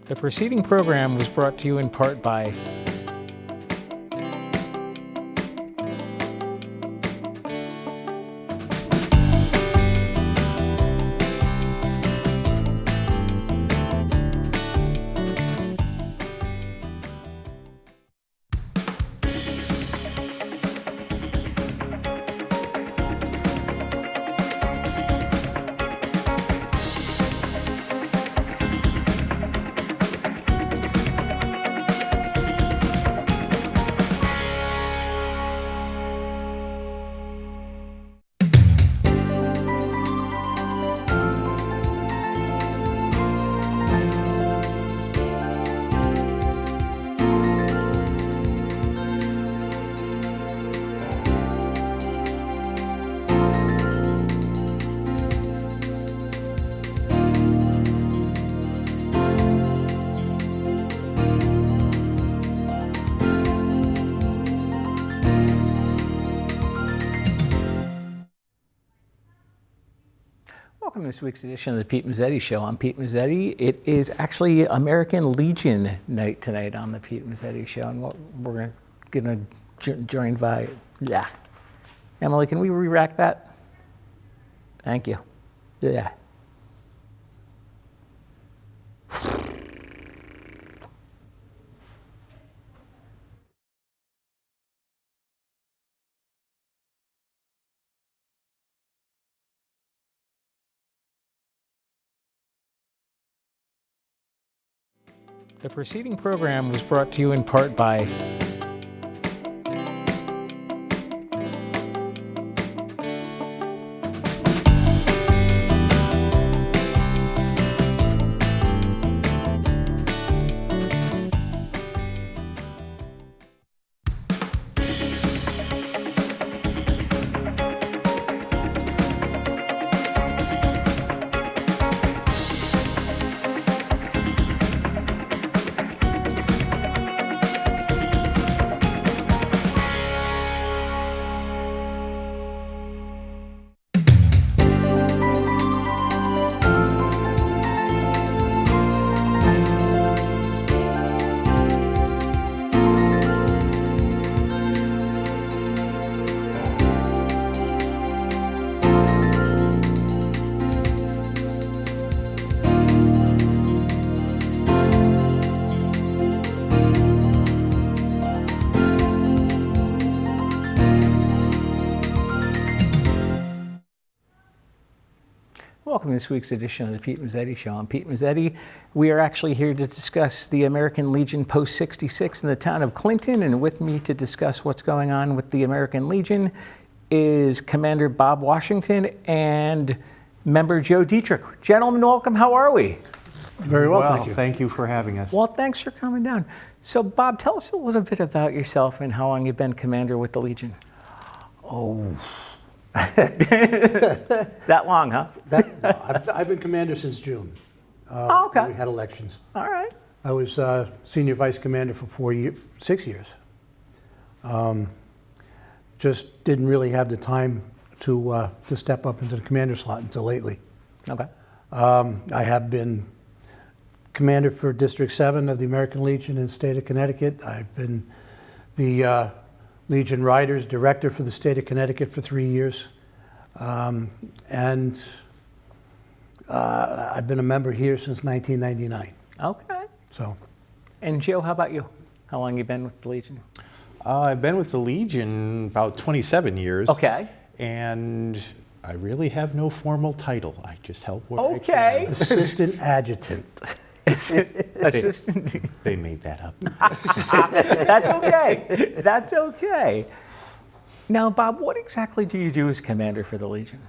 The preceding program was brought to you in part by Welcome to this week's edition of the Pete Mezzetti Show. I'm Pete Mezzetti. It is actually American Legion night tonight on the Pete Mezzetti Show, and we're going to joined by, Emily, can we re-rack that? Thank you. Yeah. The preceding program was brought to you in part by Welcome to this week's edition of the Pete Mezzetti Show. I'm Pete Mezzetti. We are actually here to discuss the American Legion Post 66 in the town of Clinton, and with me to discuss what's going on with the American Legion is Commander Bob Washington and member Joe Dietrich. Gentlemen, welcome. How are we? Very well, thank you. Thank you for having us. Well, thanks for coming down. So, Bob, tell us a little bit about yourself and how long you've been commander with the Legion. Oh. That long, huh? I've been commander since June. Okay. We had elections. All right. I was senior vice commander for 6 years. Just didn't really have the time to step up into the commander slot until lately. Okay. I have been commander for District 7 of the American Legion in the state of Connecticut. I've been the Legion Riders Director for the state of Connecticut for 3 years. And I've been a member here since 1999. Okay. So. And Joe, how about you? How long you been with the Legion? I've been with the Legion about 27 years. Okay. And I really have no formal title. I just help where I Okay. can. Assistant Adjutant. Assistant. They made that up. That's okay. That's okay. Now, Bob, what exactly do you do as commander for the Legion?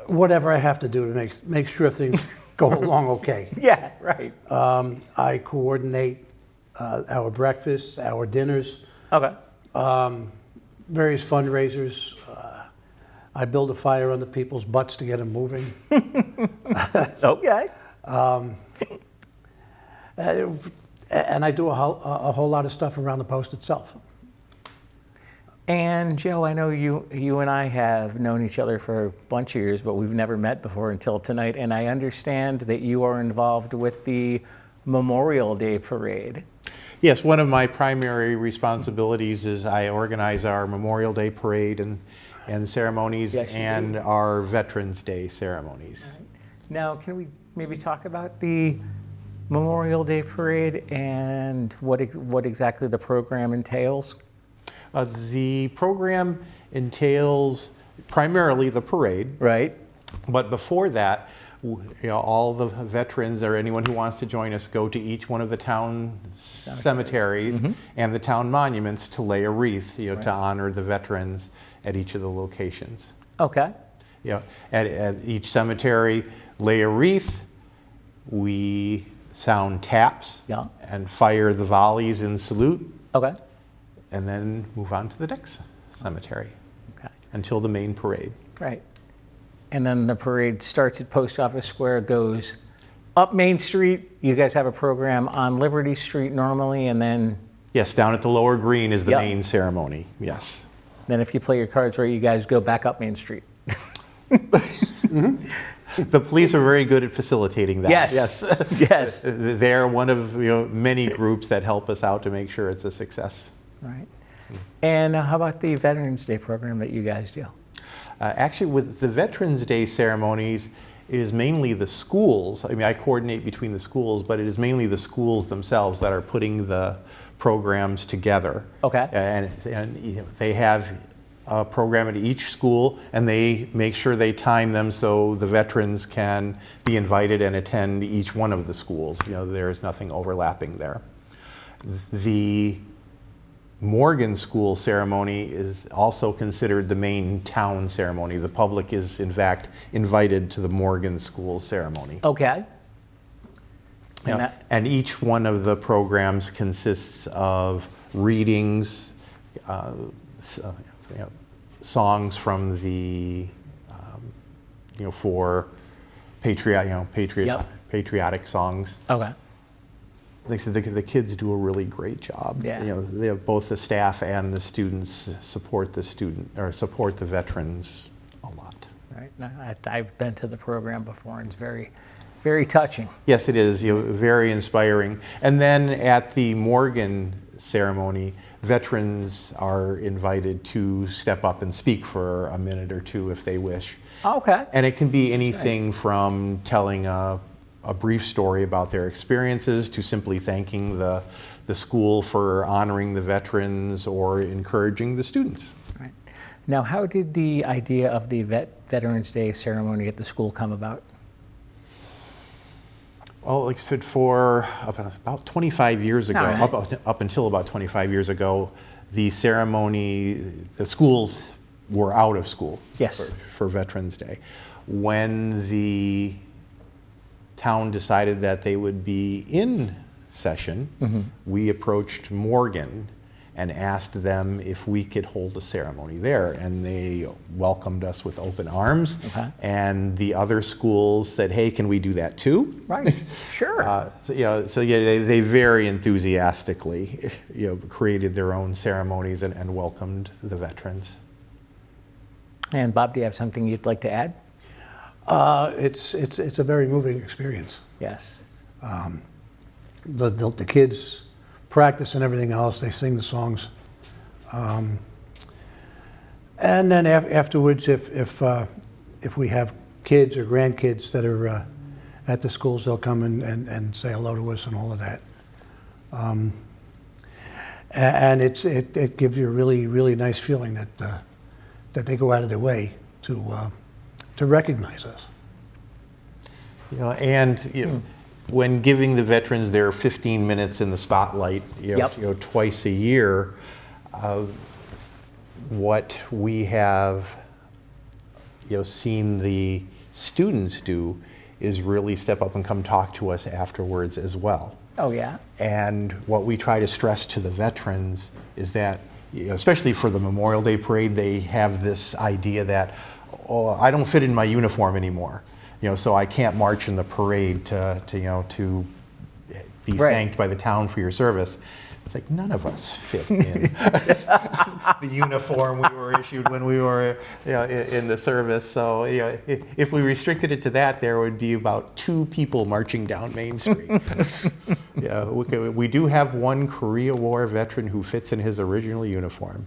Whatever I have to do to make sure things go along okay. Yeah, right. I coordinate our breakfasts, our dinners, Okay. various fundraisers. I build a fire under people's butts to get them moving. Okay. And I do a whole lot of stuff around the post itself. And Joe, I know you and I have known each other for a bunch of years, but we've never met before until tonight. And I understand that you are involved with the Memorial Day Parade. Yes, one of my primary responsibilities is I organize our Memorial Day Parade and ceremonies Yes, you and do. our Veterans Day ceremonies. Now, can we maybe talk about the Memorial Day Parade and what exactly the program entails? The program entails primarily the parade, Right? but before that, all the veterans or anyone who wants to join us go to each one of the town cemeteries and the town monuments to lay a wreath, to honor the veterans at each of the locations. Okay. At each cemetery, lay a wreath. We sound taps Yeah. and fire the volleys in salute, Okay. and then move on to the next cemetery Okay. until the main parade. Right. And then the parade starts at Post Office Square, goes up Main Street. You guys have a program on Liberty Street normally, and then Yes, down at the lower green is the Yep. main ceremony. Yes. if you play your cards right, you guys go back up Main Street. The police are very good at facilitating that. Yes. Yes. They're one of many groups that help us out to make sure it's a success. Right. And how about the Veterans Day program that you guys do? Actually, with the Veterans Day ceremonies, it is mainly the schools. I mean, I coordinate between the schools, but it is mainly the schools themselves that are putting the programs together. Okay. And they have a program at each school, and they make sure they time them so the veterans can be invited and attend each one of the schools. There's nothing overlapping there. The Morgan School ceremony is also considered the main town ceremony. The public is, in fact, invited to the Morgan School ceremony. Okay. And each one of the programs consists of readings, songs from the, for patriotic songs. Okay. Like I said, the kids do a really great job. Yeah. They have both the staff and the students support the veterans a lot. Right. No, I've been to the program before, and it's very, very touching. Yes, it is. Very inspiring. And then at the Morgan ceremony, veterans are invited to step up and speak for a minute or two if they wish. Okay. And it can be anything from telling a brief story about their experiences to simply thanking the school for honoring the veterans or encouraging the students. Right. Now, how did the idea of the Veterans Day ceremony at the school come about? Well, like I said, for about 25 years ago, All right. up until about 25 years ago, the schools were out of school. Yes. For Veterans Day. When the town decided that they would be in session, we approached Morgan and asked them if we could hold a ceremony there, and they welcomed us with open arms. Okay. And the other schools said, "Hey, can we do that too?" Right. Sure. They very enthusiastically created their own ceremonies and welcomed the veterans. And Bob, do you have something you'd like to add? It's a very moving experience. Yes. The kids practice and everything else. They sing the songs, and then afterwards, if we have kids or grandkids that are at the schools, they'll come and say hello to us and all of that. And it gives you a really nice feeling that they go out of their way to recognize us. When giving the veterans their 15 minutes in the spotlight, twice a year, what we have seen the students do is really step up and come talk to us afterwards as well. Oh, yeah? And what we try to stress to the veterans is that, especially for the Memorial Day Parade, they have this idea that, oh, I don't fit in my uniform anymore, so I can't march in the parade to be Right. thanked by the town for your service. It's like, none of us fit in. the uniform we were issued when we were in the service. So if we restricted it to that, there would be about 2 people marching down Main Street. Yeah, we do have one Korea War veteran who fits in his original uniform.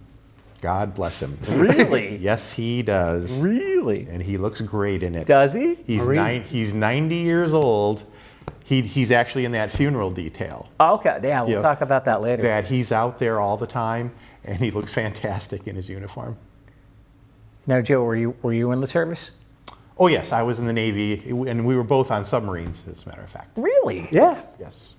God bless him. Really? Yes, he does. Really? And he looks great in it. Does he? He's 90 years old. He's actually in that funeral detail. Okay, yeah, we'll Yeah. talk about that later. That he's out there all the time, and he looks fantastic in his uniform. Now, Joe, were you in the service? Oh yes, I was in the Navy, and we were both on submarines, as a matter of fact. Really? Yeah. Yes.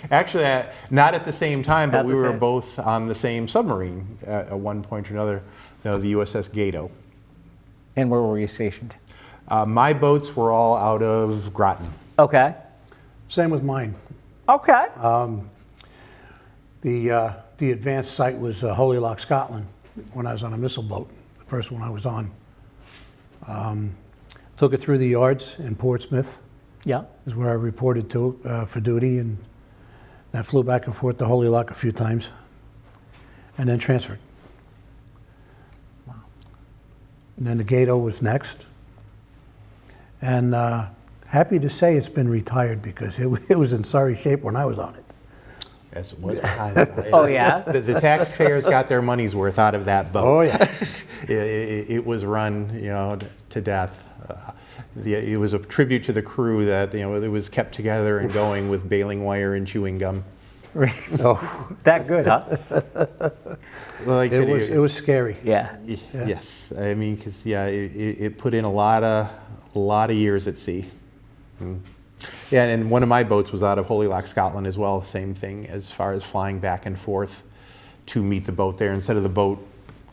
Actually, not at the same time, but At we the were same- both on the same submarine at one point or another, the USS Gato. And where were you stationed? My boats were all out of Groton. Okay. Same with mine. Okay. The advanced site was Holyloch, Scotland, when I was on a missile boat, the first one I was on. Took it through the yards in Portsmouth, Yeah. is where I reported to for duty, and I flew back and forth to Holyloch a few times, and then transferred. And then the Gato was next. And happy to say it's been retired because it was in sorry shape when I was on it. Yes, it was. Oh, yeah? The taxpayers got their money's worth out of that boat. Oh, yeah. It was run, to death. It was a tribute to the crew that it was kept together and going with baling wire and chewing gum. Oh, That good, huh? Like I said, it was scary. Yeah. Yes, I mean, because it put in a lot of years at sea. Mm. Yeah, and one of my boats was out of Holyloch, Scotland as well. Same thing as far as flying back and forth to meet the boat there. Instead of the boat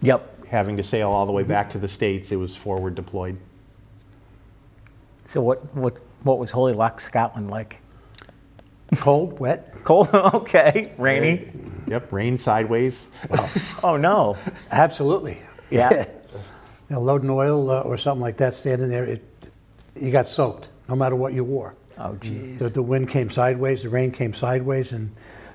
Yep. having to sail all the way back to the States, it was forward deployed. So what was Holyloch, Scotland like? Cold, wet. Cold? Okay. Rainy? Yep, rain sideways. Oh, no. Absolutely. Yeah. Loading oil or something like that, standing there, you got soaked, no matter what you wore. Oh, geez. The wind came sideways, the rain came sideways, and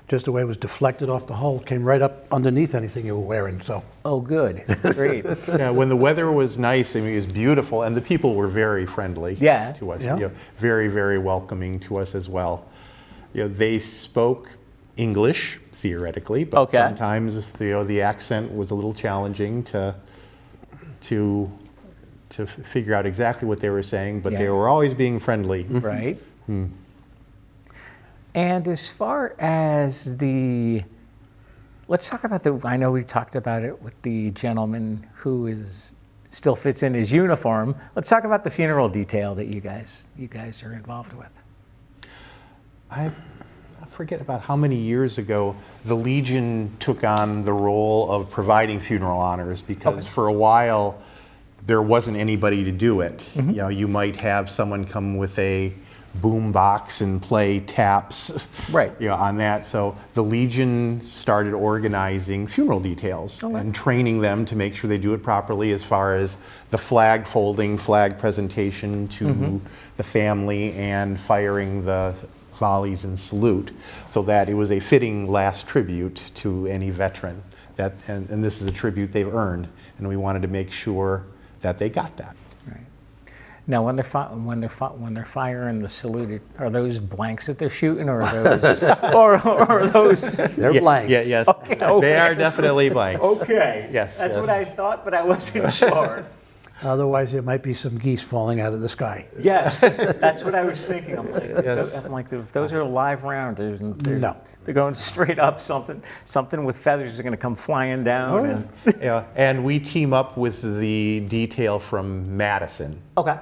just the way it was deflected off the hull, came right up underneath anything you were wearing. So Oh, good. Great. Yeah, when the weather was nice, I mean, it was beautiful, and the people were very friendly Yeah. to us. Yeah. Very, very welcoming to us as well. They spoke English theoretically, but Okay. sometimes the accent was a little challenging to figure out exactly what they were saying. But they Yeah. were always being friendly. Right. And as far as let's talk about I know we talked about it with the gentleman who still fits in his uniform. Let's talk about the funeral detail that you guys are involved with. I forget about how many years ago the Legion took on the role of providing funeral honors because for a while there wasn't anybody to do it. You might have someone come with a boom box and play taps Right. on that. So the Legion started organizing funeral details and training them to make sure they do it properly as far as the flag folding, flag presentation to the family and firing the volleys and salute, so that it was a fitting last tribute to any veteran. And this is a tribute they've earned, and we wanted to make sure that they got that. Right. Now, when they're firing the salute, are those blanks that they're shooting, or are those, or are those? they're blanks. Yeah, yes, Okay. they are definitely blanks. Okay. Yes, That's yes. what I thought, but I wasn't sure. Otherwise, there might be some geese falling out of the sky. Yes, that's what I was thinking. I'm Yes. like, if those are live rounds, No. they're going straight up. Something with feathers is going to come flying down. And, Yeah, and we team up with the detail from Madison. okay.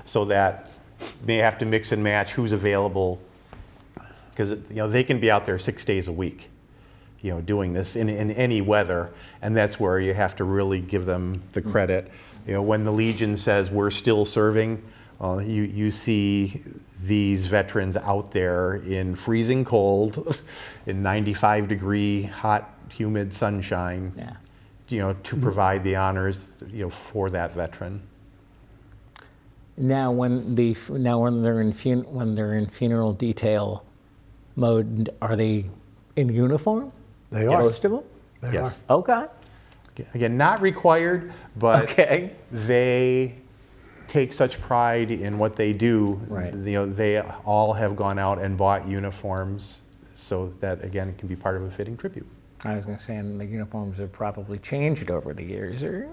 So that they have to mix and match who's available, because they can be out there 6 days a week, doing this in any weather, and that's where you have to really give them the credit. When the Legion says we're still serving, you see these veterans out there in freezing cold, in 95-degree hot, humid sunshine, to provide the honors, for that veteran. Now, when they're in funeral detail mode, are they in uniform? They are. Most of them. They Yes. Okay. Again, not required, but Okay. they take such pride in what they do. Right. You know, they all have gone out and bought uniforms so that, again, it can be part of a fitting tribute. I was going to say, and the uniforms have probably changed over the years, or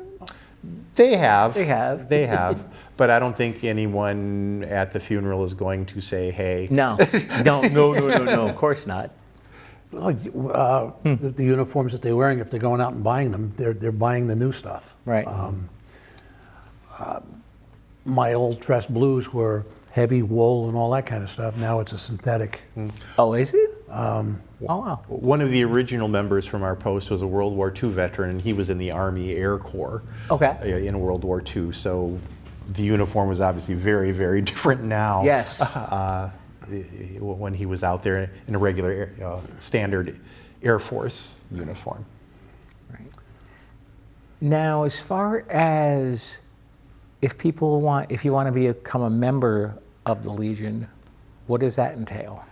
They have. They have. They have. But I don't think anyone at the funeral is going to say, hey. no, no, of course not. The uniforms that they're wearing, if they're going out and buying them, they're buying the new stuff. Right. My old dress blues were heavy wool and all that kind of stuff. Now it's a synthetic. Oh, is it? Oh, wow. One of the original members from our post was a World War II veteran, and he was in the Army Air Corps in World War II. So the uniform was obviously very, very different now. Yes. When he was out there in a regular standard Air Force uniform. Right. Now, as far as if you want to become a member of the Legion, what does that entail?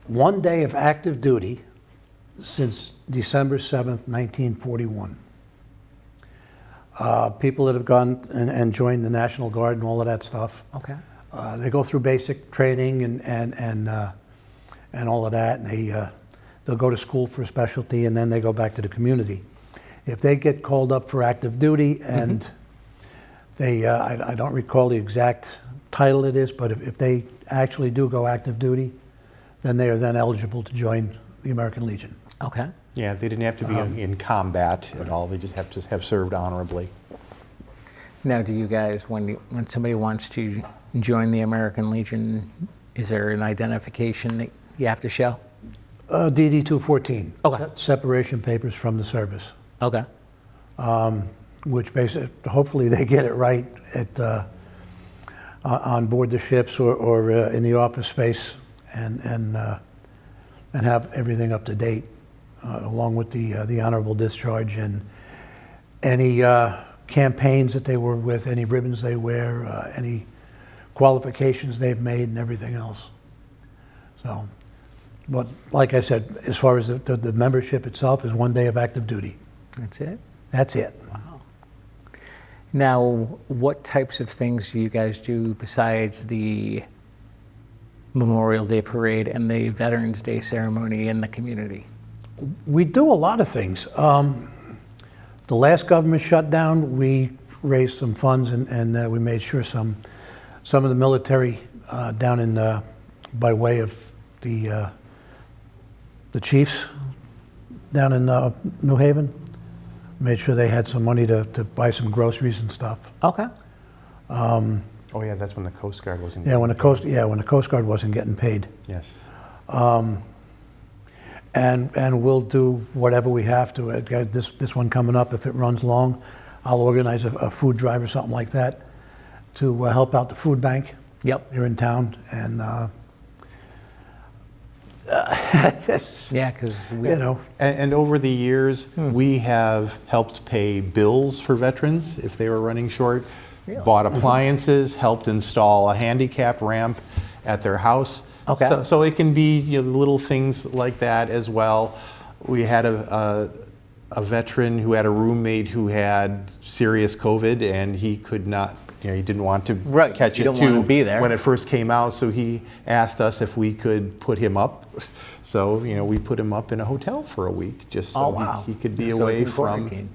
1 day of active duty since December 7th, 1941. People that have gone and joined the National Guard and all of that stuff. Okay. They go through basic training and all of that, and they'll go to school for a specialty, and then they go back to the community. If they get called up for active duty, and I don't recall the exact title it is, but if they actually do go active duty, then they are then eligible to join the American Legion. Okay. Yeah, they didn't have to be in combat at all. They just have to have served honorably. Now, do you guys, when somebody wants to join the American Legion, is there an identification that you have to show? DD 214. Okay. Separation papers from the service. Okay. Which basically, hopefully they get it right at on board the ships or in the office space, and have everything up to date, along with the honorable discharge and any campaigns that they were with, any ribbons they wear, any qualifications they've made, and everything else. So, but like I said, as far as the membership itself is 1 day of active duty. That's it? That's it. Wow. Now, what types of things do you guys do besides the Memorial Day Parade and the Veterans Day ceremony in the community? We do a lot of things. The last government shutdown, we raised some funds and we made sure some of the military down in by way of the chiefs down in New Haven, made sure they had some money to buy some groceries and stuff. Okay. Oh yeah, that's when the Coast Guard wasn't. Yeah, when the Coast Guard wasn't getting paid. Yes. And we'll do whatever we have to. This one coming up, if it runs long, I'll organize a food drive or something like that to help out the food bank. Yep. Here in town, and just, Yeah, because you know, And over the years, we have helped pay bills for veterans if they were running short, Really? bought appliances, helped install a handicap ramp at their house. Okay. So it can be, you know, little things like that as well. We had a veteran who had a roommate who had serious COVID, and he could not, you know, he didn't want to Right, catch you it don't too want to be there. when it first came out. So he asked us if we could put him up. So, you know, we put him up in a hotel for a week just so Oh, wow. he could be So away he can from. quarantine.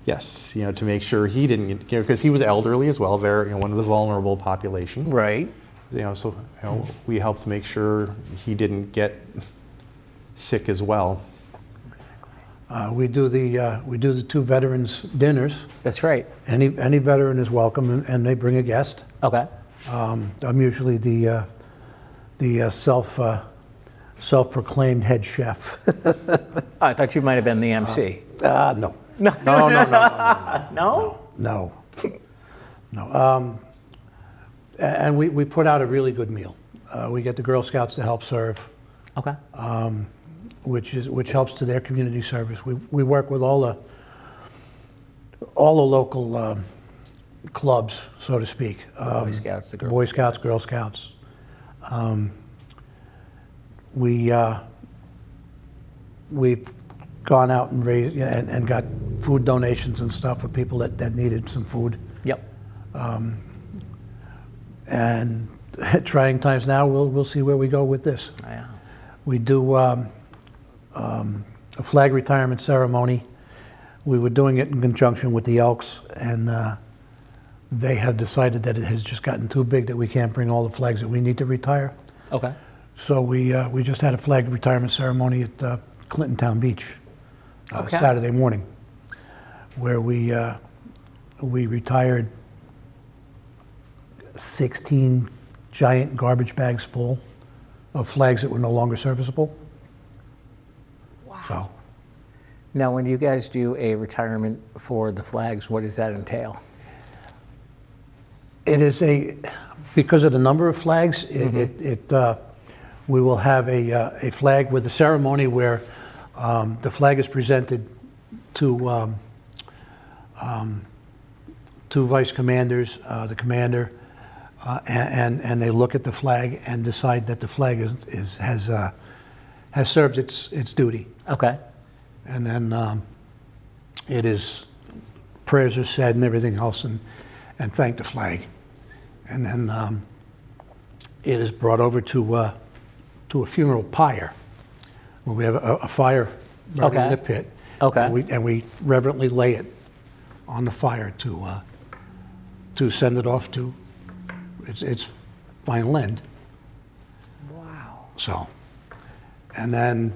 Yes, you know, to make sure he didn't, you know, because he was elderly as well, very, you know, one of the vulnerable population. Right. You know, so you know, we helped make sure he didn't get sick as well. we do the two veterans dinners. That's right. Any veteran is welcome, and they bring a guest. Okay. I'm usually the self-proclaimed head chef. Oh, I thought you might have been the MC. No. No. No. No? No. And we put out a really good meal. We get the Girl Scouts to help serve, Okay. which helps to their community service. We work with all the local clubs, so to speak. Boy Scouts, the Girl Boy Scouts, Girl Scouts. We've gone out and raised and got food donations and stuff for people that needed some food. Yep. And at trying times now, we'll see where we go with this. Yeah. We do a flag retirement ceremony. We were doing it in conjunction with the Elks, and they have decided that it has just gotten too big, that we can't bring all the flags that we need to retire. Okay. So we just had a flag retirement ceremony at Clinton Town Beach Okay. Saturday morning, where we retired 16 giant garbage bags full of flags that were no longer serviceable. Wow. So Now, when you guys do a retirement for the flags, what does that entail? it is because of the number of flags, we will have a flag with a ceremony where the flag is presented to two vice commanders, the commander, and they look at the flag and decide that the flag has served its duty. Okay. And then it is, prayers are said and everything else, and thank the flag. And then it is brought over to a funeral pyre, where we have a fire burning in Okay. the pit. Okay. And we reverently lay it on the fire to send it off to its final end. Wow. So, and then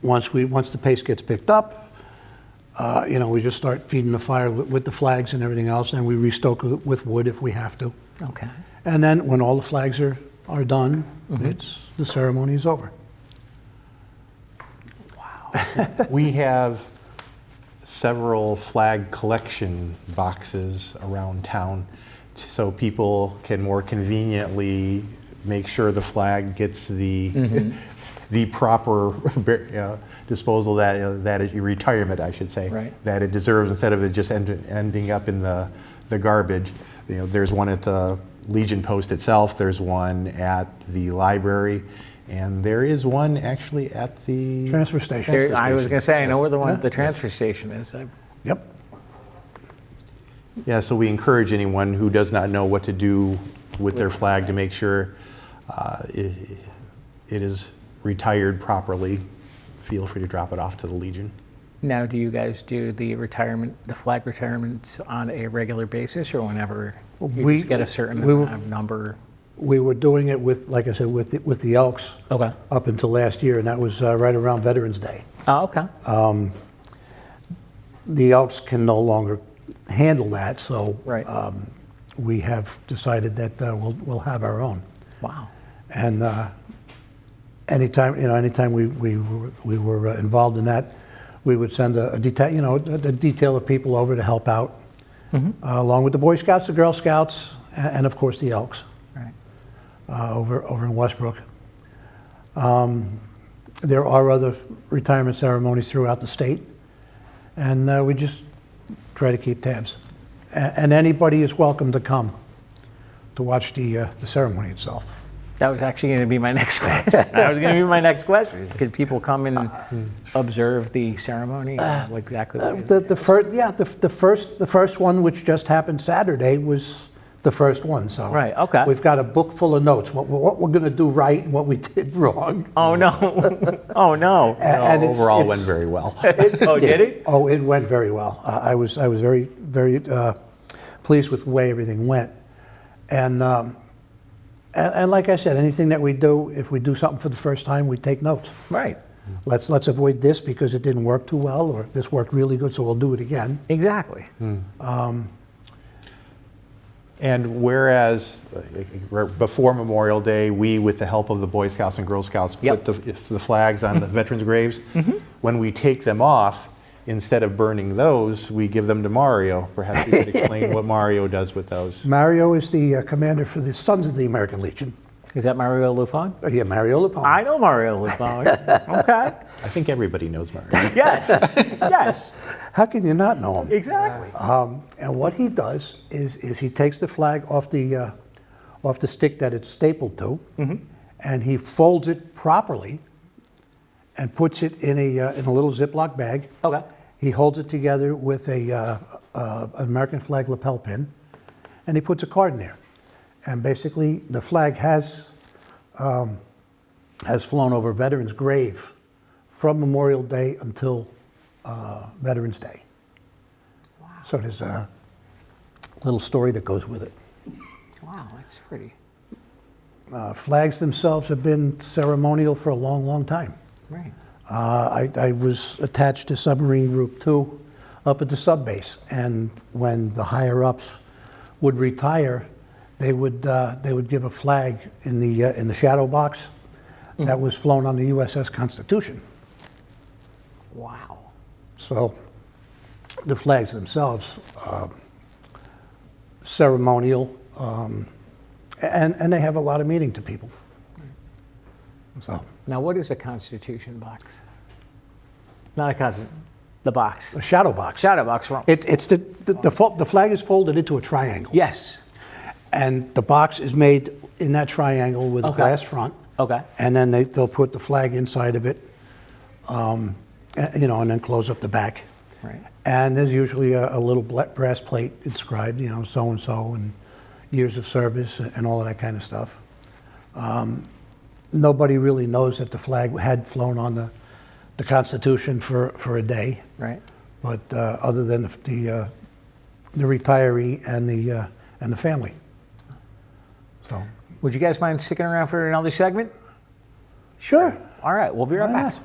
once the pace gets picked up, we just start feeding the fire with the flags and everything else, and we restoke it with wood if we have to. Okay. And then when all the flags are done, the ceremony is over. We have several flag collection boxes around town so people can more conveniently make sure the flag gets the the proper disposal retirement, I should say, Right. that it deserves, instead of it just ending up in the garbage. There's one at the Legion Post itself, there's one at the library, and there is one actually at the Transfer station. I was going to say, I know where the one Yeah. at the transfer station is. Yep. Yeah, so we encourage anyone who does not know what to do with their flag to make sure it is retired properly. Feel free to drop it off to the Legion. Now, do you guys do the flag retirements on a regular basis, or whenever you We- just get a certain we were- amount of number? We were doing it with, like I said, with the Elks Okay. up until last year, and that was right around Veterans Day. Oh, okay. The Elks can no longer handle that, so Right. we have decided that we'll have our own. Wow. And anytime we were involved in that, we would send a detail of people over to help out, along with the Boy Scouts, the Girl Scouts, and of course the Elks Right. over in Westbrook. There are other retirement ceremonies throughout the state, and we just try to keep tabs. And anybody is welcome to come to watch the ceremony itself. That was actually going to be my next question. That was going to be my next question. Could people come and observe the ceremony? Exactly what it is? The first one, which just happened Saturday, was the first one. So Right, okay. we've got a book full of notes, what we're going to do right and what we did wrong. Oh, no. Oh, no. And it's- Overall, it's- went very well. Oh, did it? Oh, it went very well. I was very, very pleased with the way everything went. And like I said, anything that we do, if we do something for the first time, we take notes. Right. Let's avoid this because it didn't work too well, or this worked really good, so we'll do it again. Exactly. And whereas before Memorial Day, we, with the help of the Boy Scouts and Girl Scouts, Yep. put the flags on the veterans' graves, when we take them off, instead of burning those, we give them to Mario. Perhaps you could explain what Mario does with those. Mario is the commander for the Sons of the American Legion. Is that Mario Lupon? Yeah, Mario Lupon. I know Mario Lupon. Okay. I think everybody knows Mario. Yes. Yes. How can you not know him? Exactly. And what he does is he takes the flag off the stick that it's stapled to, and he folds it properly and puts it in a little Ziploc bag. Okay. He holds it together with an American flag lapel pin, and he puts a card in there. And basically, the flag has flown over a veteran's grave from Memorial Day until Veterans Day. Wow. So there's a little story that goes with it. Wow, that's pretty. Flags themselves have been ceremonial for a long, long time. Right. I was attached to Submarine Group 2 up at the sub base, and when the higher-ups would retire, they would give a flag in the shadow box that was flown on the USS Constitution. Wow. So the flags themselves, ceremonial, and they have a lot of meaning to people. So Now, what is a Constitution box? Not a Constitution, the box. a shadow box. Shadow box, wrong. It's the flag is folded into a triangle. Yes. And the box is made in that triangle with a Okay. glass front. Okay. And then they'll put the flag inside of it, and then close up the back. Right. And there's usually a little brass plate inscribed, so-and-so, and years of service and all of that kind of stuff. Nobody really knows that the flag had flown on the Constitution for a day. Right. But other than the retiree and the family. So Would you guys mind sticking around for another segment? sure. All right, we'll be right Why back. not?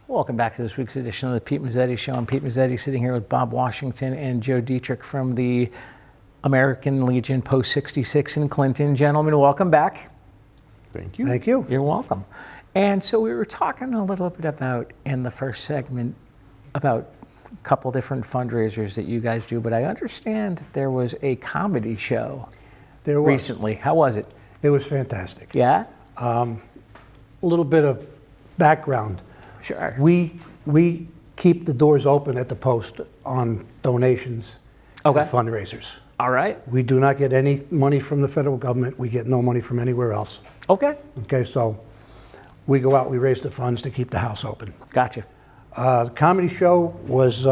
Welcome back to this week's edition of the Pete Mezzetti Show. I'm Pete Mezzetti, sitting here with Bob Washington and Joe Dietrich from the American Legion Post 66 in Clinton. Gentlemen, welcome back. Thank you. Thank you. You're welcome. And so we were talking a little bit about, in the first segment, about a couple different fundraisers that you guys do, but I understand there was a comedy show There was. recently. How was it? It was fantastic. Yeah? A little bit of background. Sure. We keep the doors open at the Post on donations Okay. and fundraisers. All right. We do not get any money from the federal government. We get no money from anywhere else. Okay. Okay, so we go out, we raise the funds to keep the house open. Gotcha. The comedy show was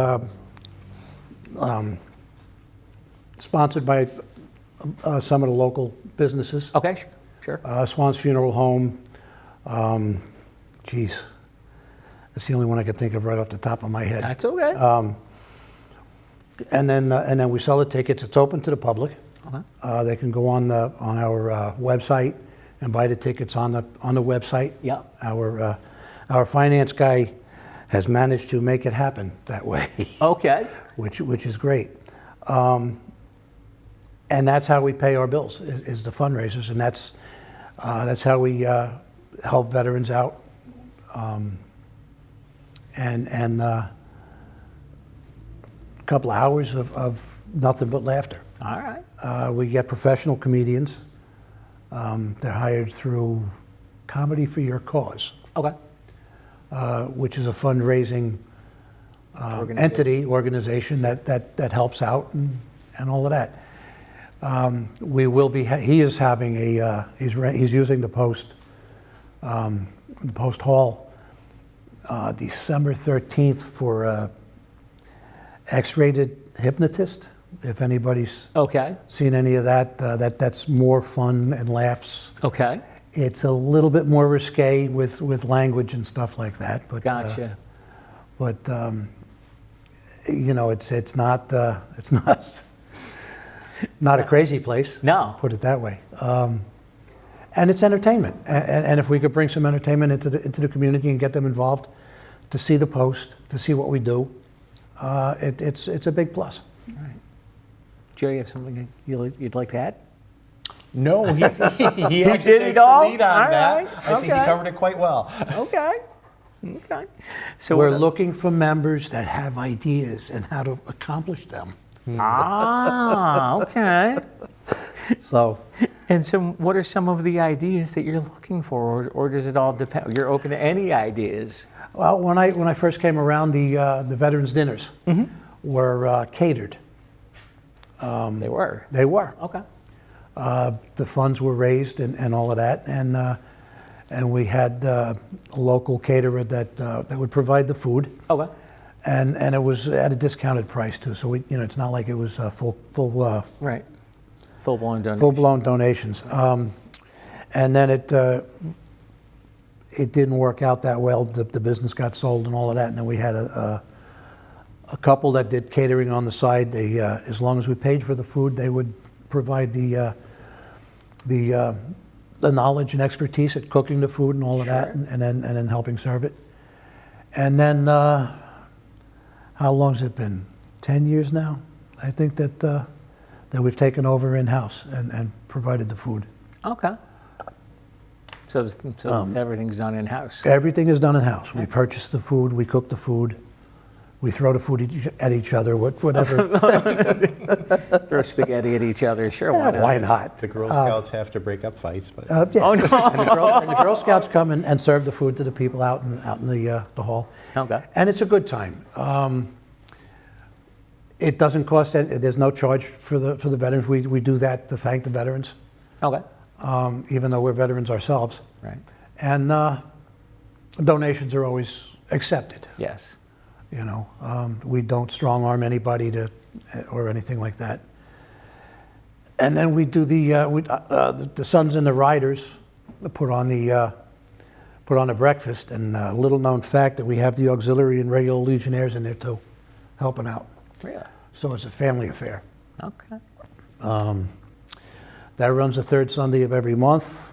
sponsored by some of the local businesses. Okay, sure. Swan's Funeral Home. Geez, that's the only one I can think of right off the top of my head. That's okay. And then we sell the tickets. It's open to the public. Okay. They can go on our website and buy the tickets on the website. Yeah. Our finance guy has managed to make it happen that way, Okay. which is great. And that's how we pay our bills is the fundraisers, and that's how we help veterans out. And a couple of hours of nothing but laughter. All right. We get professional comedians. They're hired through Comedy for Your Cause, Okay. which is a fundraising organization that helps out and all of that. We will be. He is having he's using the Post Hall December 13th for X-rated hypnotist. If anybody's Okay. seen any of that, that's more fun and laughs. Okay. It's a little bit more risque with language and stuff like that. But, Gotcha. You know, it's not not a crazy place. No. Put it that way. And it's entertainment. And if we could bring some entertainment into the community and get them involved to see the post, to see what we do, it's a big plus. All right. Joe, you have something you'd like to add? No, he actually did takes it the all? lead on All that. right, I think he okay. covered it quite well. Okay. Okay. So We're looking for members that have ideas and how to accomplish them. okay. So And so, what are some of the ideas that you're looking for, or does it all depend? You're open to any ideas. well, when I first came around, the veterans dinners were catered. They were. They were. Okay. The funds were raised and all of that, and we had a local caterer that would provide the food, Okay. and it was at a discounted price too. So it's not like it was full Right. Full-blown donation. full-blown donations. And then it didn't work out that well. The business got sold and all of that, and then we had a couple that did catering on the side. They, as long as we paid for the food, they would provide the knowledge and expertise at cooking the food and all of that, Sure. and then helping serve it. And then, how long's it been? 10 years now, I think that we've taken over in-house and provided the food. Okay. So everything's done in-house. Everything is done in-house. We purchase the food, we cook the food, we throw the food at each other, whatever. Throw spaghetti at each other. Sure, why not? Why not? The Girl Scouts have to break up fights, but Yeah. Oh, no. And the Girl Scouts come and serve the food to the people out in the hall. Okay. And it's a good time. It doesn't cost any, there's no charge for the veterans. We do that to thank the veterans, Okay. even though we're veterans ourselves. Right. And donations are always accepted. Yes. You know, we don't strong arm anybody or anything like that. And then we do the Sons and the Riders put on a breakfast, and a little known fact that we have the auxiliary and regular Legionnaires in there too, helping out. Really? So it's a family affair. Okay. That runs the third Sunday of every month,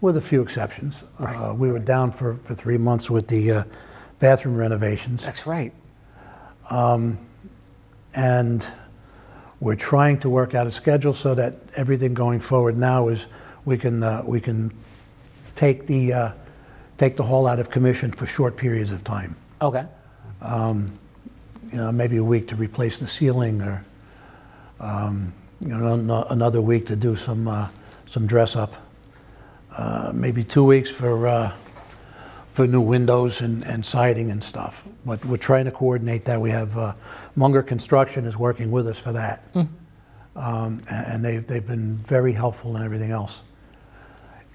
with a few exceptions. We were down for 3 months with the bathroom renovations. That's right. And we're trying to work out a schedule so that everything going forward now is we can take the hall out of commission for short periods of time. Okay. Maybe a week to replace the ceiling, or another week to do some dress up. Maybe 2 weeks for new windows and siding and stuff. But we're trying to coordinate that. We have Munger Construction is working with us for that, and they've been very helpful in everything else.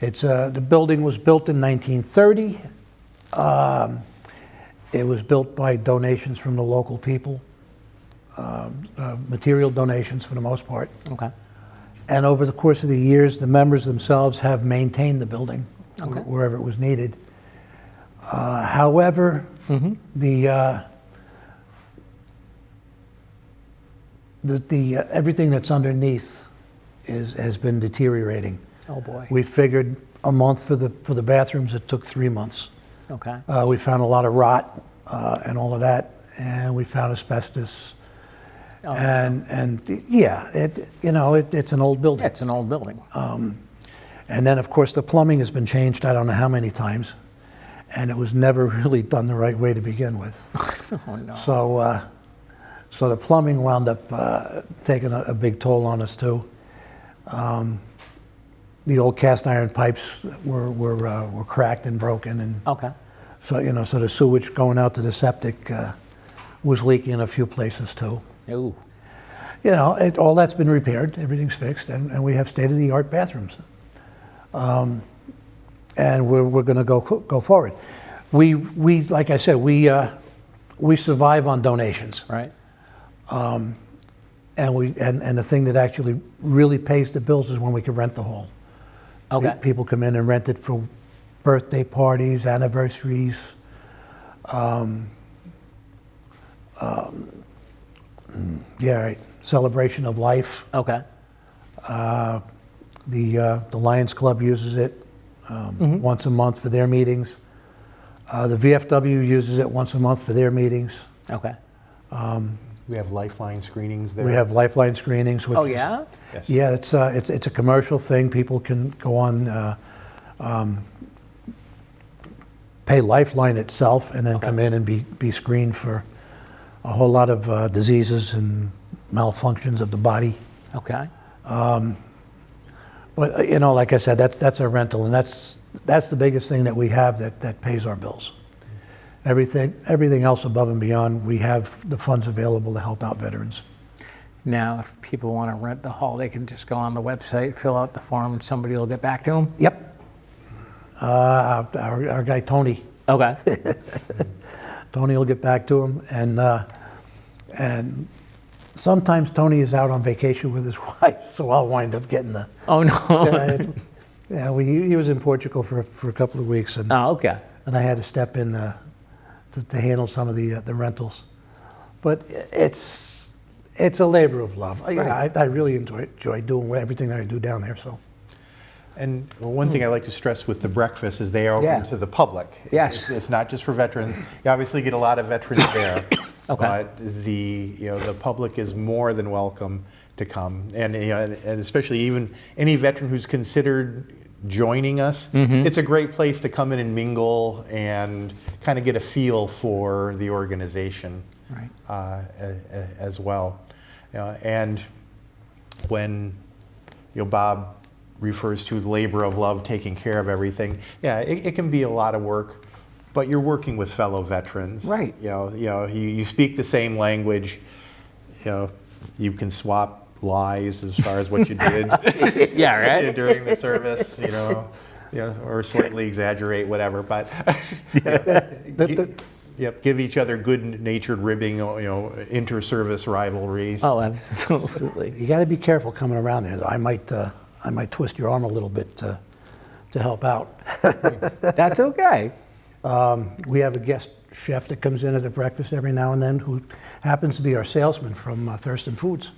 It's the building was built in 1930. It was built by donations from the local people, material donations for the most part. Okay. And over the course of the years, the members themselves have maintained the building Okay. wherever it was needed. However, the everything that's underneath has been deteriorating. Oh boy. We figured a month for the bathrooms. It took 3 months. Okay. We found a lot of rot and all of that, and we found asbestos. Oh, And yeah, it's an old building. It's an old building. And then, of course, the plumbing has been changed I don't know how many times, and it was never really done the right way to begin with. Oh no. So the plumbing wound up taking a big toll on us too. The old cast iron pipes were cracked and broken, and Okay. so the sewage going out to the septic was leaking in a few places too. Ooh. All that's been repaired, everything's fixed, and we have state-of-the-art bathrooms. And we're going to go forward. We like I said, we survive on donations. Right. and the thing that actually really pays the bills is when we can rent the hall. Okay. People come in and rent it for birthday parties, anniversaries, yeah, right, celebration of life. Okay. The Lions Club uses it once a month for their meetings. The VFW uses it once a month for their meetings. Okay. We have lifeline screenings there. We have Lifeline screenings, which Oh, is, yeah? Yes. yeah, it's a commercial thing. People can go on, pay Lifeline itself, and then come in and be screened for a whole lot of diseases and malfunctions of the body. Okay. But you know, like I said, that's our rental, and that's the biggest thing that we have that pays our bills. Everything else above and beyond, we have the funds available to help out veterans. Now, if people want to rent the hall, they can just go on the website, fill out the form, and somebody will get back to them? Yep. Our guy Tony. Okay. Tony will get back to him, and sometimes Tony is out on vacation with his wife, so I'll wind up getting the. Oh, no. Yeah, he was in Portugal for a couple of weeks, and Oh, okay. I had to step in to handle some of the rentals. But it's a labor of love. Right. I really enjoy doing everything I do down there. So. And one thing I like to stress with the breakfast is they are open Yeah. to the public. Yes. It's not just for veterans. You obviously get a lot of veterans there, Okay. but the public is more than welcome to come, and and especially even any veteran who's considered joining us. It's a great place to come in and mingle and kind of get a feel for the organization, Right. as well. And when Bob refers to labor of love, taking care of everything. Yeah, it can be a lot of work, but you're working with fellow veterans. Right. You speak the same language. You can swap lies as far as what you did. Yeah, right? During the service. Or slightly exaggerate, whatever. But give each other good-natured ribbing. Inter-service rivalries. Oh, absolutely. You got to be careful coming around there. Though. I might twist your arm a little bit to help out. That's okay. We have a guest chef that comes in at the breakfast every now and then who happens to be our salesman from Thurston Foods.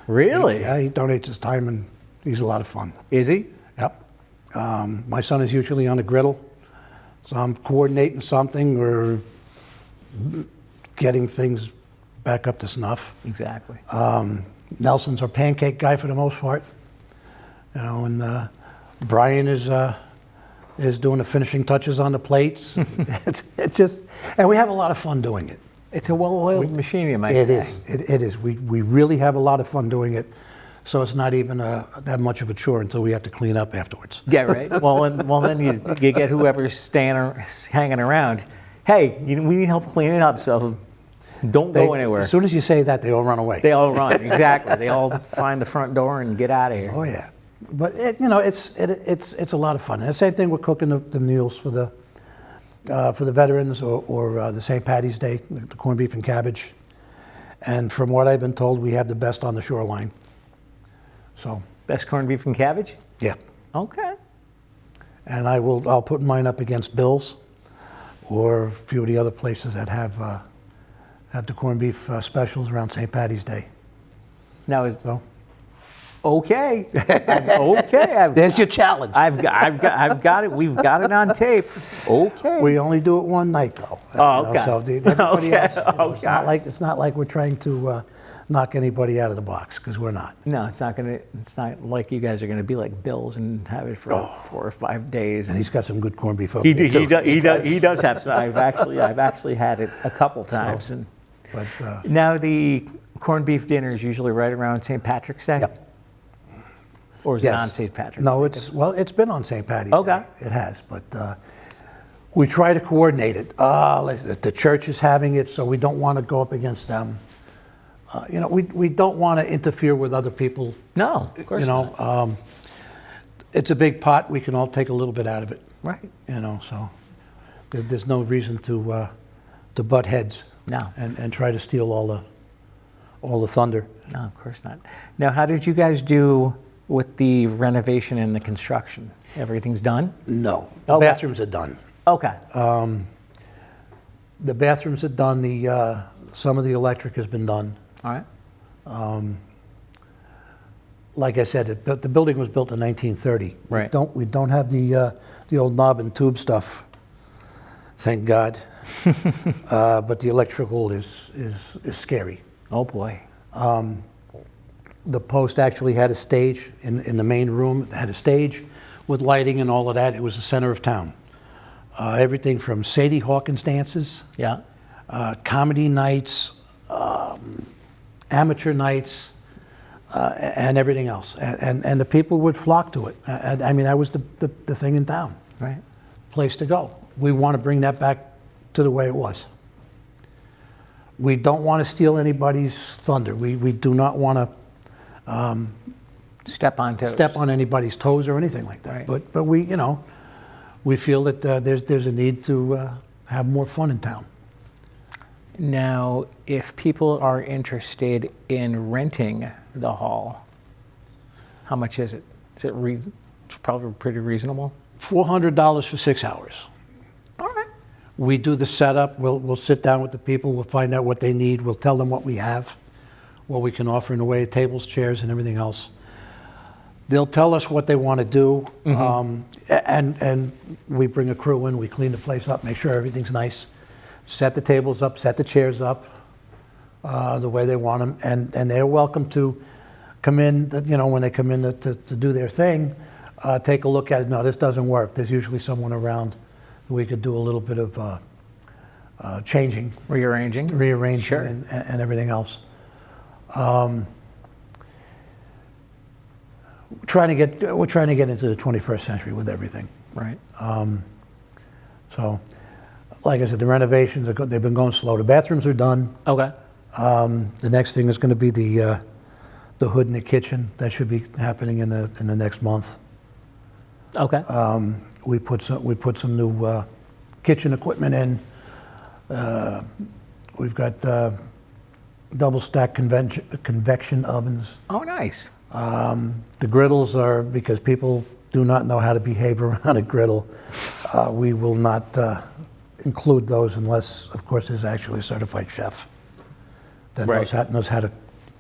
Really? Yeah, he donates his time and he's a lot of fun. Is he? Yep. My son is usually on the griddle, so I'm coordinating something or getting things back up to snuff. Exactly. Nelson's our pancake guy for the most part. And Brian is doing the finishing touches on the plates. it's just, and we have a lot of fun doing it. It's a well-oiled machine, you might say. It is. It is. We really have a lot of fun doing it. So it's not even that much of a chore until we have to clean up afterwards. Yeah, right. Well, then you get whoever's hanging around. Hey, we need help cleaning up, so don't go anywhere. As soon as you say that, they all run away. They all run. Exactly. They all find the front door and get out of here. Oh yeah. But it's a lot of fun. And the same thing with cooking the meals for the veterans or the St. Patty's Day, the corned beef and cabbage. And from what I've been told, we have the best on the shoreline. So. Best corned beef and cabbage? Yeah. Okay. And I'll put mine up against Bill's or a few of the other places that have the corned beef specials around St. Patty's Day. Now So. Okay. Okay. There's your challenge. I've got it. We've got it on tape. Okay. We only do it one night though. Oh, okay. So everybody Okay, else, okay. it's not like we're trying to knock anybody out of the box, because we're not. No, it's not like you guys are gonna be like Bills and have it for 4 or 5 days. And he's got some good corned beef. He does have some. I've actually had it a couple times. And But now the corned beef dinner is usually right around St. Patrick's Day. Yep. Or is it Yes. on St. Patrick's No, Day? it's been on St. Patty's Okay. Day. It has, but we try to coordinate it. The church is having it, so we don't want to go up against them. We don't want to interfere with other people. No, of course not. It's a big pot. We can all take a little bit out of it. Right. So there's no reason to butt heads. No. And try to steal all all the thunder. No, of course not. Now, how did you guys do with the renovation and the construction? Everything's done? No, the Okay. bathrooms are done. Okay. The bathrooms are done, some of the electric has been done. All right. Like I said, the building was built in 1930. Right. We don't have the old knob and tube stuff, thank God. But the electrical is scary. Oh, boy. The post actually had a stage in the main room. It had a stage with lighting and all of that. It was the center of town. Everything from Sadie Hawkins dances, Yeah. comedy nights, amateur nights, and everything else. And the people would flock to it. I mean, that was the thing in town, Right. place to go. We want to bring that back to the way it was. We don't want to steal anybody's thunder. We do not want to Step on toes. step on anybody's toes or anything like that. Right. But we, we feel that there's a need to have more fun in town. Now, if people are interested in renting the hall, how much is it? Is it it's probably pretty reasonable? $400 for 6 hours. All right. We do the setup. We'll sit down with the people. We'll find out what they need. We'll tell them what we have, what we can offer in the way of tables, chairs, and everything else. They'll tell us what they want to do, and we bring a crew in. We clean the place up, make sure everything's nice, set the tables up, set the chairs up the way they want them, and they're welcome to come in. When they come in to do their thing, take a look at it. No, this doesn't work. There's usually someone around. We could do a little bit of changing, Rearranging? rearranging, Sure. and everything else. We're trying to get into the 21st century with everything. Right. So, like I said, the renovations they've been going slow. The bathrooms are done. Okay. The next thing is going to be the hood in the kitchen. That should be happening in the next month. Okay. We put some new kitchen equipment in. We've got double stack convection ovens. Oh, nice. The griddles are, because people do not know how to behave around a griddle, we will not include those unless, of course, there's actually a certified chef that Right. knows how to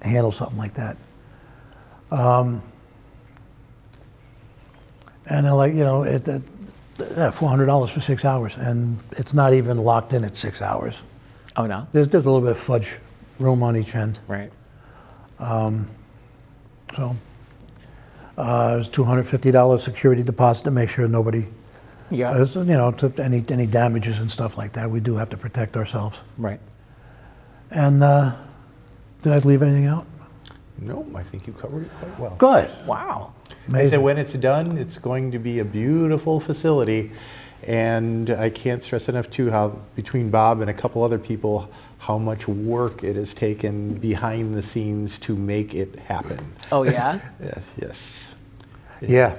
handle something like that. And $400 for 6 hours, and it's not even locked in at 6 hours. Oh, no? There's a little bit of fudge room on each end. Right. So there's $250 security deposit to make sure nobody, Yeah. to any damages and stuff like that. We do have to protect ourselves. Right. And did I leave anything out? No, I think you covered it quite well. Good. Wow. They Amazing. said when it's done, it's going to be a beautiful facility. And I can't stress enough, too, how between Bob and a couple other people, how much work it has taken behind the scenes to make it happen. Oh, yeah? Yes. Yeah.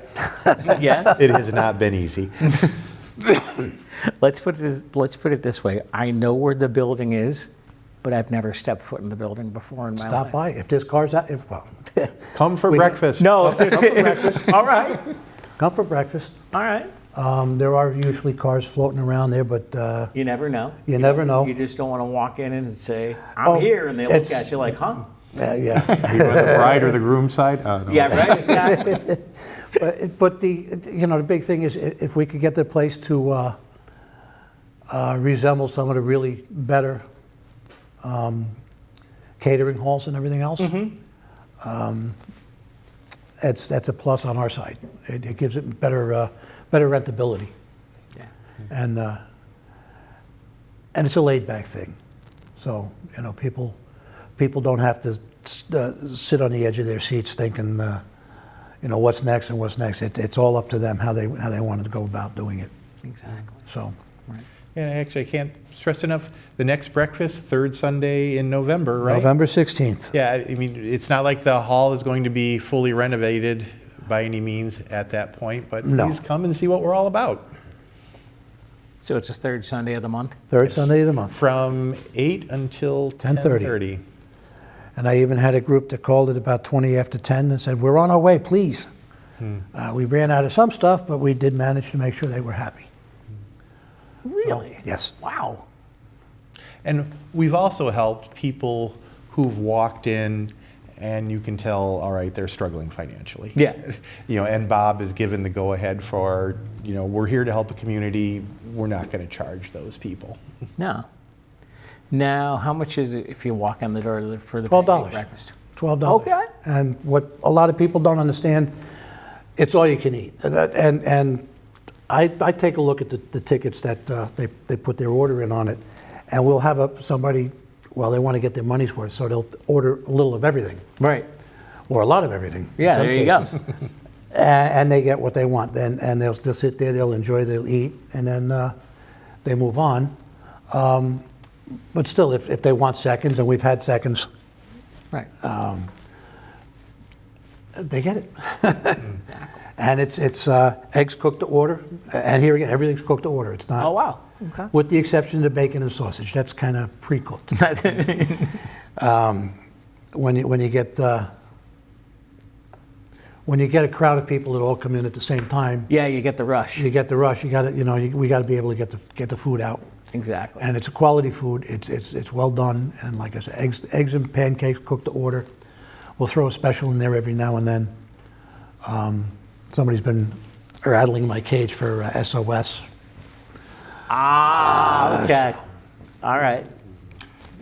Yeah? It has not been easy. Let's put it this way. I know where the building is, but I've never stepped foot in the building before in my life. Stop by. If there's cars out, Come for breakfast. No. All right. come for breakfast. All right. There are usually cars floating around there, but You never know. You never know. You just don't want to walk in and say, I'm Oh, here, and they look it's- at you like, huh? yeah. You on the bride or the groom side? No. Yeah, right? Exactly. But the big thing is if we could get the place to resemble some of the really better catering halls and everything else, that's a plus on our side. It gives it better rentability, Yeah. and it's a laid-back thing. So people don't have to sit on the edge of their seats thinking, what's next and what's next. It's all up to them how they want to go about doing it. Exactly. So Right. And actually, I can't stress enough, the next breakfast, third Sunday in November, right? November 16th. Yeah, I mean, it's not like the hall is going to be fully renovated by any means at that point, but No. please come and see what we're all about. So it's the third Sunday of the month? Third Sunday of the month. From 8 until 10:30. 10:30. And I even had a group that called at about 20 after 10 and said, "We're on our way, please." We ran out of some stuff, but we did manage to make sure they were happy. Really? Yes. Wow. And we've also helped people who've walked in and you can tell, all right, they're struggling financially. Yeah. And Bob is given the go-ahead for, we're here to help the community. We're not going to charge those people. No. Now, how much is it if you walk in the door for the $12. pancake breakfast? $12. Okay. And what a lot of people don't understand, it's all you can eat. And I take a look at the tickets that they put their order in on it, and we'll have somebody, well, they want to get their money's worth, so they'll order a little of everything. Right. Or a lot of everything. Yeah, there you go. And they get what they want. And they'll sit there, they'll enjoy, they'll eat, and then they move on. But still, if they want seconds, and we've had seconds, Right. they get it. And it's eggs cooked to order. And here again, everything's cooked to order. It's not. Oh, wow. Okay. With the exception of the bacon and sausage. That's kind of pre-cooked. When you get a crowd of people that all come in at the same time, Yeah, you get the rush. you get the rush. You got to, we got to be able to get the food out. Exactly. And it's a quality food. It's well done. And like I said, eggs and pancakes cooked to order. We'll throw a special in there every now and then. Somebody's been rattling my cage for SOS. Okay. All right.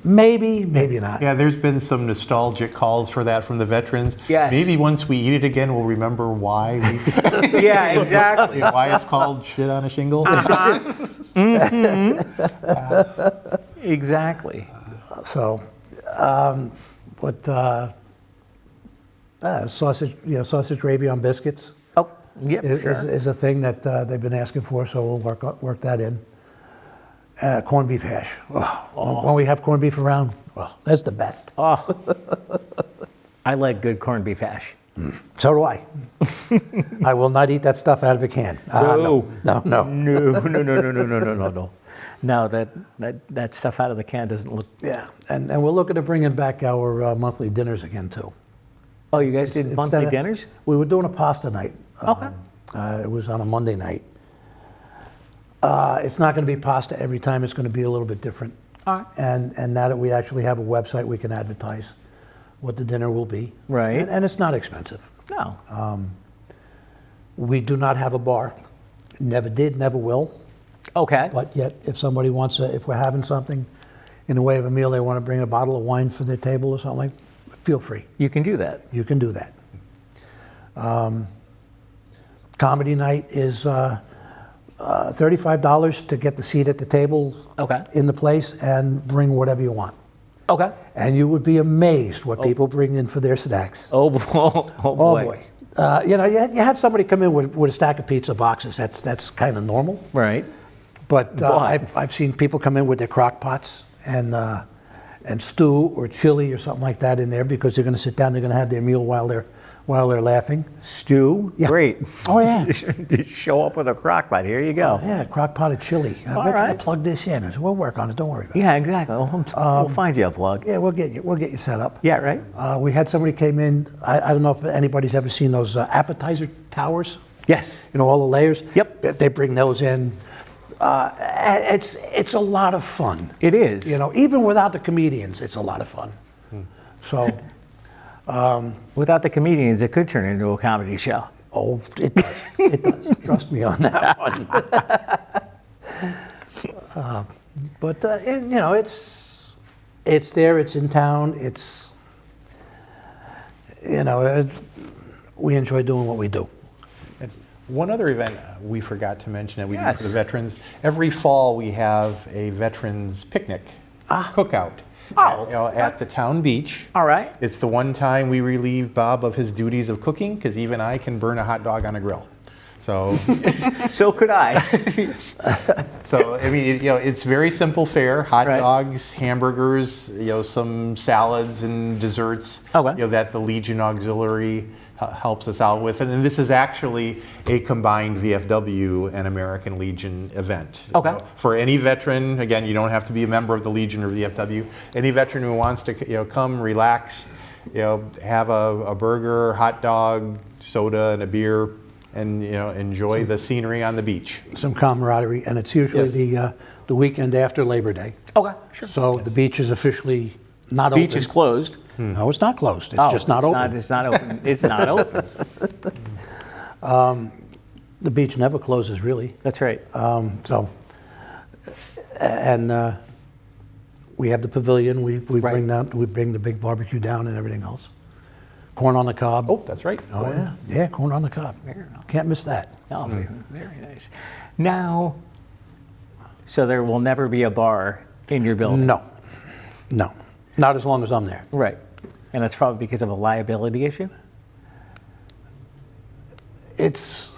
Maybe not. Yeah, there's been some nostalgic calls for that from the veterans. Yes. Maybe once we eat it again, we'll remember why. Yeah, exactly. Why it's called shit on a shingle. Exactly. So, sausage, sausage gravy on biscuits Oh, yep, is, sure. is a thing that they've been asking for, so we'll work that in. Corned beef hash. Oh. When we have corned beef around, well, that's the best. Oh, I like good corned beef hash. So do I. I will not eat that stuff out of a can. No. No, that stuff out of the can doesn't look. Yeah, and we're looking at bringing back our monthly dinners again, too. Oh, you guys did monthly Instead of- dinners? We were doing a pasta night. Okay. It was on a Monday night. It's not going to be pasta every time. It's going to be a little bit different. All right. And now that we actually have a website, we can advertise what the dinner will be. Right. And it's not expensive. No. We do not have a bar. Never did, never will. Okay. But yet, if somebody wants if we're having something in the way of a meal, they want to bring a bottle of wine for their table or something, feel free. You can do that. You can do that. Comedy night is $35 to get the seat at the table Okay. in the place and bring whatever you want. Okay. And you would be amazed what people bring in for their snacks. Oh, boy. Oh boy. You have somebody come in with a stack of pizza boxes. That's kind of normal. Right. But I've seen people come in with their crock pots and stew or chili or something like that in there because they're going to sit down. They're going to have their meal while they're laughing. Stew? Yeah. Great. Oh yeah. Just show up with a crock pot. Here you go. Yeah, crock pot of chili. I bet you right. can plug this in. I said, we'll work on it. Don't worry about it. Yeah, exactly. We'll find you a plug. Yeah, we'll get you set up. Yeah, right? We had somebody came in. I don't know if anybody's ever seen those appetizer towers. Yes. All the layers. Yep. They bring those in. It's a lot of fun. It is. Even without the comedians, it's a lot of fun. So. Without the comedians, it could turn into a comedy show. Oh, it does. It does. Trust me on that one. But it's there. It's in town. We enjoy doing what we do. And one other event we forgot to mention that we do Yes. for the veterans. Every fall we have a veterans picnic cookout. Oh. At the town beach. All right. It's the one time we relieve Bob of his duties of cooking because even I can burn a hot dog on a grill. So, So could I. it's very simple fare: hot Right. dogs, hamburgers, some salads and desserts. Okay. That the Legion Auxiliary helps us out with it. And this is actually a combined VFW and American Legion event. Okay. For any veteran, again, you don't have to be a member of the Legion or VFW. Any veteran who wants to, come relax, have a burger, hot dog, soda, and a beer, and enjoy the scenery on the beach. Some camaraderie, and it's usually Yes. the weekend after Labor Day. Okay, sure. So the beach is officially not open. Beach is closed. No, it's not closed. It's just not open. It's not open. It's not open. The beach never closes, really. That's right. And we have the pavilion. We Right. bring the big barbecue down and everything else. Corn on the cob. Oh, that's right. Oh, yeah, corn on the cob. Fair enough. Can't miss that. Oh, very nice. Now, so there will never be a bar in your building? No, not as long as I'm there. Right. And that's probably because of a liability issue? It's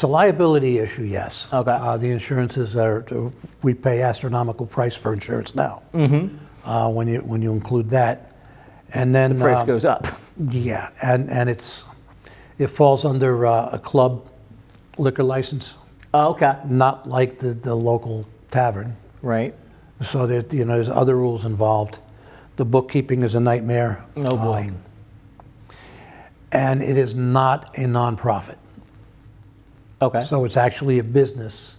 a liability issue, yes. Okay. The insurances we pay astronomical price for insurance now. Mm-hmm. When you include that, and then The price goes up. Yeah, and it falls under a club liquor license, Oh, okay. not like the local tavern. Right. So that there's other rules involved. The bookkeeping is a nightmare. Oh, boy. And it is not a nonprofit. Okay. So it's actually a business.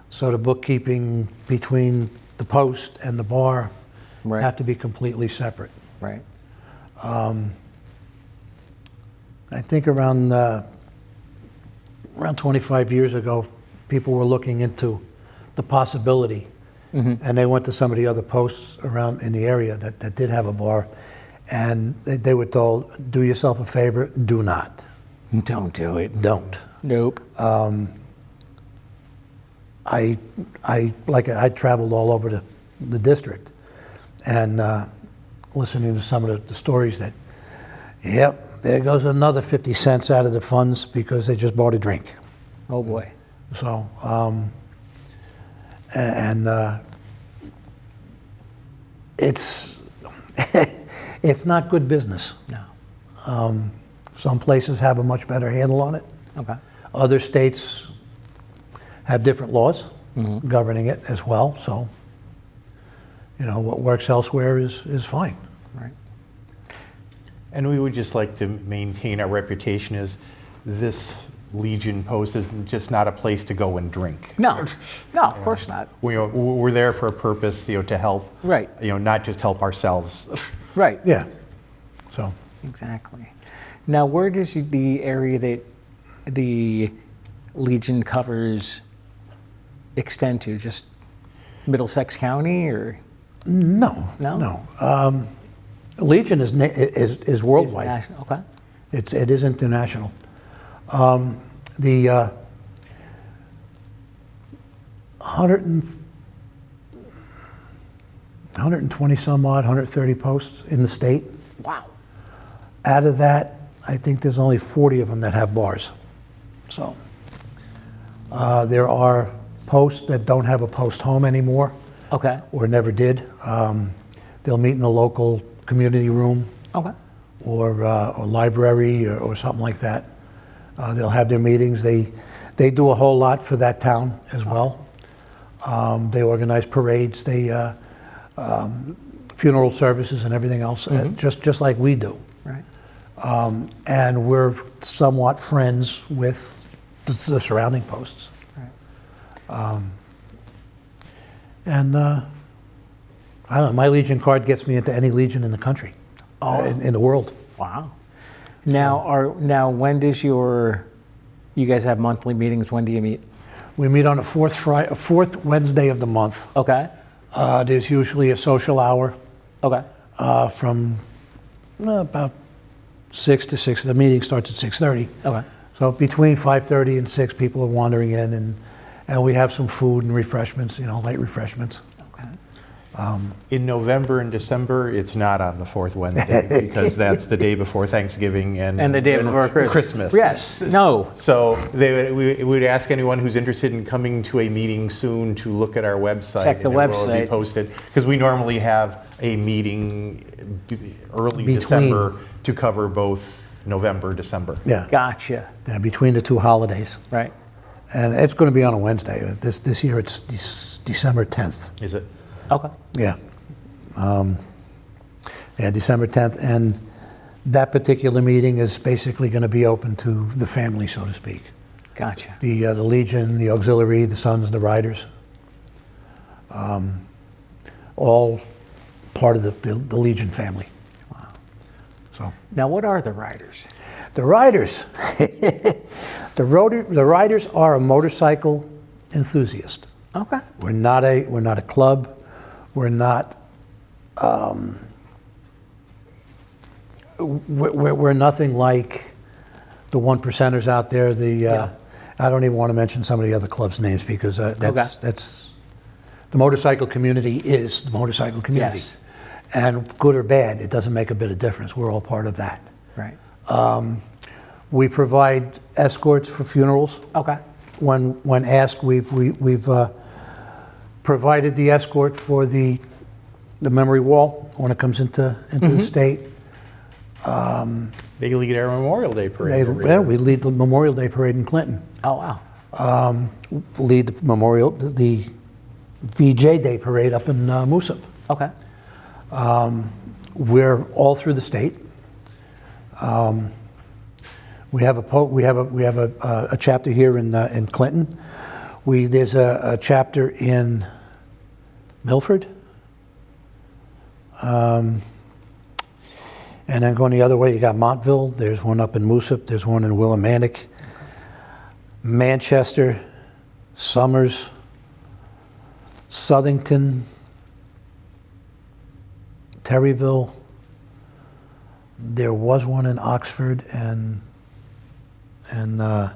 So the bookkeeping between the Post and the bar Right. have to be completely separate. Right. I think around 25 years ago, people were looking into the possibility, and they went to some of the other posts around in the area that did have a bar, and they were told, do yourself a favor, do not. Don't do it. Don't. Nope. I traveled all over the district, and listening to some of the stories that, yep, there goes another 50 cents out of the funds because they just bought a drink. Oh, boy. So, it's it's not good business. No. Some places have a much better handle on it. Okay. Other states have different laws governing it as well. So, what works elsewhere is fine. Right. And we would just like to maintain our reputation as this Legion Post is just not a place to go and drink. No. No, of course not. We're there for a purpose, to help. Right. Not just help ourselves. Right. Yeah. So, Exactly. Now, where does the area that the Legion covers extend to? Just Middlesex County, or? no. Legion is Is worldwide. national? Okay. It is international. The 120 some odd, 130 posts in the state. Wow. Out of that, I think there's only 40 of them that have bars. So there are posts that don't have a post home anymore, Okay. or never did. They'll meet in a local community room Okay. or library or something like that. They'll have their meetings. They do a whole lot for that town as well. They organize parades, funeral services and everything else, just like we do. Right. And we're somewhat friends with the surrounding posts. Right. And I don't know, my Legion card gets me into any Legion in the country, in the world. Wow. Now, when does you guys have monthly meetings? When do you meet? We meet on the fourth Wednesday of the month. Okay. There's usually a social hour Okay. from about 6 to 6. The meeting starts at 6:30. Okay. So between 5:30 and 6, people are wandering in, and we have some food and refreshments, light refreshments. Okay. In November and December, it's not on the fourth Wednesday because that's the day before Thanksgiving And the day before Christmas. Yes, no. So we would ask anyone who's interested in coming to a meeting soon to look at our website. Check the and it will website. be posted, because we normally have a meeting early Between. December to cover both November, December. Yeah. Gotcha. Yeah, between the two holidays. Right. And it's going to be on a Wednesday. This year it's December 10th. Is it? Okay. Yeah. Yeah, December 10th. And that particular meeting is basically going to be open to the family, so to speak. Gotcha. The Legion, the Auxiliary, the Sons, the Riders. All part of the Legion family. Wow. So Now, what are the riders? the Riders. The Riders are a motorcycle enthusiast. Okay. We're not a club. We're not. We're nothing like the one percenters out there. I don't even want to mention some of the other clubs' names because that's the motorcycle community is the motorcycle community. Yes. And good or bad, it doesn't make a bit of difference. We're all part of that. Right. We provide escorts for funerals. Okay. When asked, we've provided the escort for the memory wall when it comes into the state. They lead our Memorial Day parade. every year. We lead the Memorial Day parade in Clinton. Oh, wow. Lead the VJ Day parade up in Moosup. Okay. We're all through the state. We have a chapter here in Clinton. There's a chapter in Milford. And then going the other way, you got Montville. There's one up in Moosup. There's one in Willimantic, Manchester, Somers, Southington, Terryville. There was one in Oxford and a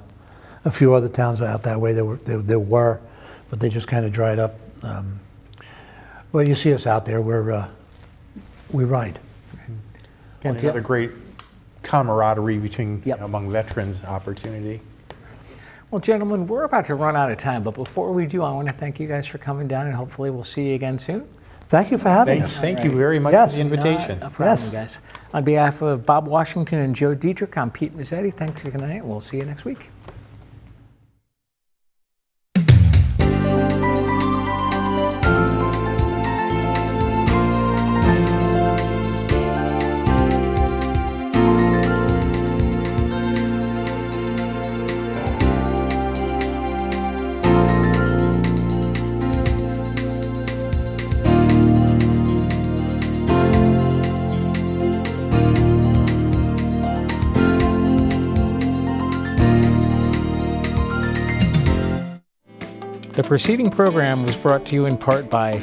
few other towns out that way. There were, but they just kind of dried up. Well, you see us out there. We ride. And another great camaraderie Yep. among veterans opportunity. Well, gentlemen, we're about to run out of time, but before we do, I want to thank you guys for coming down, and hopefully we'll see you again soon. Thank you for having us. Thank you very much Yes. for the invitation. No problem, Yes. guys. On behalf of Bob Washington and Joe Dietrich, I'm Pete Mezzetti. Thanks for tonight, and we'll see you next week. The preceding program was brought to you in part by